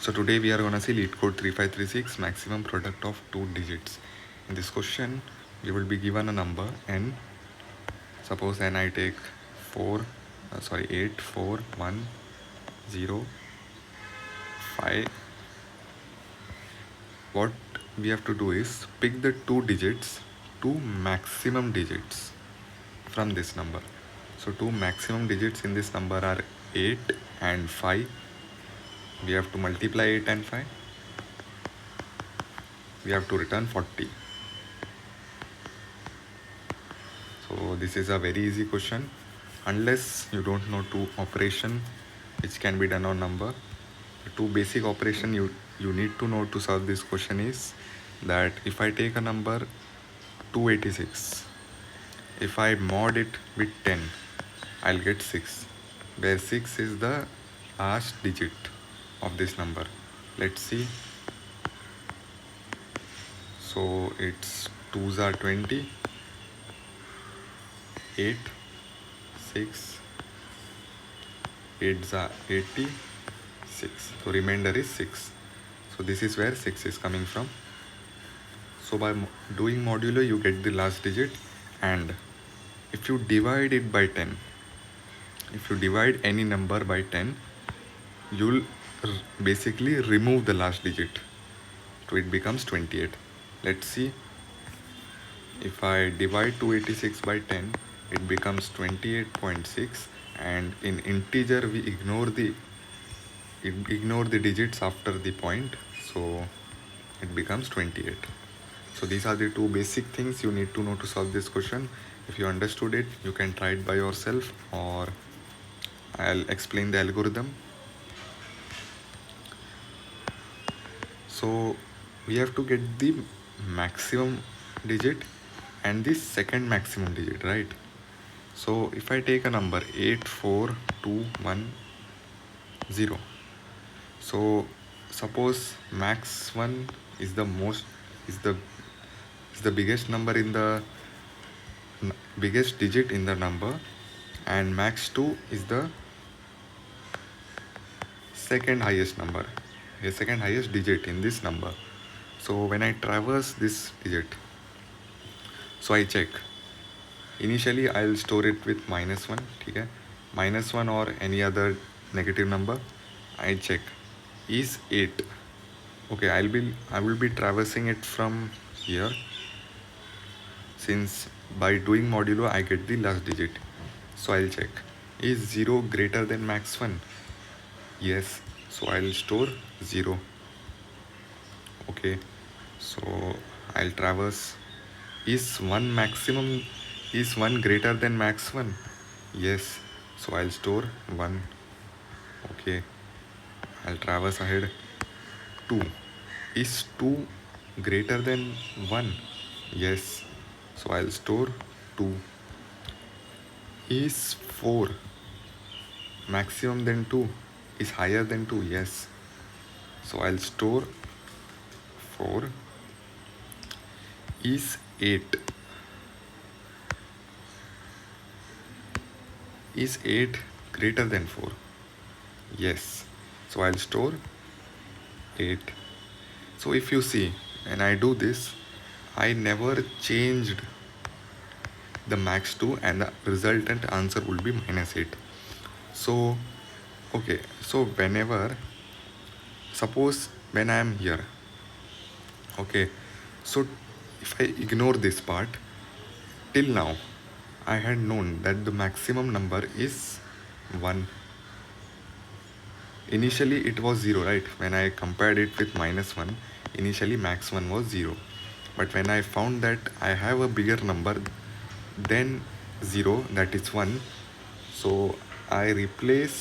So today we are gonna see Leetcode 3536 maximum product of two digits. In this question, we will be given a number n. Suppose n I take 8, 4, 1, 0, 5. What we have to do is pick the two maximum digits from this number. So two maximum digits in this number are 8 and 5. We have to multiply 8 and 5. We have to return 40. So this is a very easy question unless you don't know two operation which can be done on number. The two basic operation you need to know to solve this question is that if I take a number 286, if I mod it with 10, I'll get 6, where 6 is the last digit of this number. Let's see. So it's 2s are 20, 8, 6, 8s are 80, 6. So remainder is 6. So this is where 6 is coming from. So by doing modulo, you get the last digit, and if you divide it by 10, if you divide any number by 10, you'll basically remove the last digit. So it becomes 28. Let's see. If I divide 286 by 10, it becomes 28.6, and in integer we ignore the digits after the point, so it becomes 28. So these are the two basic things you need to know to solve this question. If you understood it, you can try it by yourself, or I'll explain the algorithm. So we have to get the maximum digit and the second maximum digit, right? So if I take a number 84210, so suppose max 1 is the biggest number in the biggest digit in the number, and max 2 is the second highest number, the second highest digit in this number. So when I traverse this digit, so I check. Initially I'll store it with -1, okay? -1 or any other negative number. I check is 8. Okay, I will be traversing it from here, since by doing modulo I get the last digit. So I'll check, is 0 greater than max 1? Yes, so I'll store 0. Okay, so I'll traverse. Is 1 greater than max 1? Yes, so I'll store 1. Okay, I'll traverse ahead. 2. Is 2 greater than 1? Yes, so I'll store 2. Is 4 maximum than 2? Is higher than 2? Yes, so I'll store 4. Is 8 greater than 4? Yes, so I'll store 8. So if you see, when I do this, I never changed the max 2, and the resultant answer will be -8. So okay, so whenever, suppose when I am here, okay, so if I ignore this part, till now I had known that the maximum number is 1. Initially it was 0, right? When I compared it with -1, initially max 1 was 0. But when I found that I have a bigger number than 0, that is 1, so I replace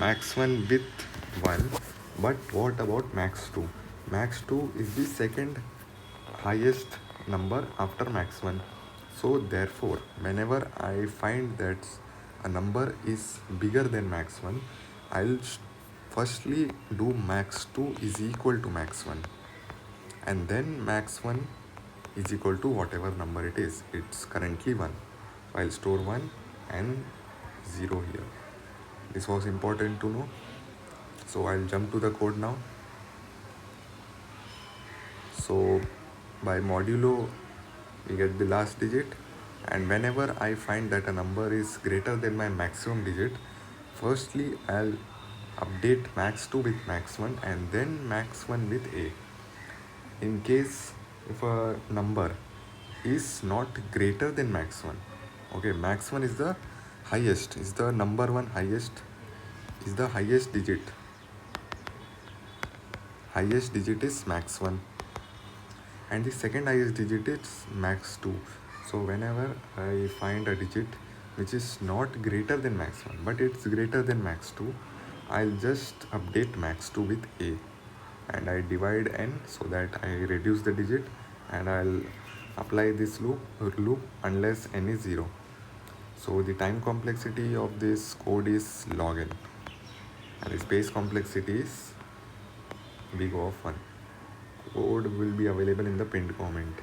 max 1 with 1. But what about max 2? Max 2 is the second highest number after max 1. So therefore, whenever I find that a number is bigger than max 1, I'll firstly do max 2 is equal to max 1, and then max 1 is equal to whatever number it is. It's currently 1. So I'll store 1 and 0 here. This was important to know. So I'll jump to the code now. So by modulo we get the last digit, and whenever I find that a number is greater than my maximum digit, firstly I'll update max2 with max1 and then max1 with a. In case if a number is not greater than max1, okay, max1 is the highest, is the number one highest, is the highest digit is max1, and the second highest digit is max2. So whenever I find a digit which is not greater than max1 but it's greater than max2, I'll just update max2 with a, and I divide n so that I reduce the digit, and I'll apply this loop unless n is 0. So the time complexity of this code is log n, and the space complexity is big O of 1. Code will be available in the pinned comment.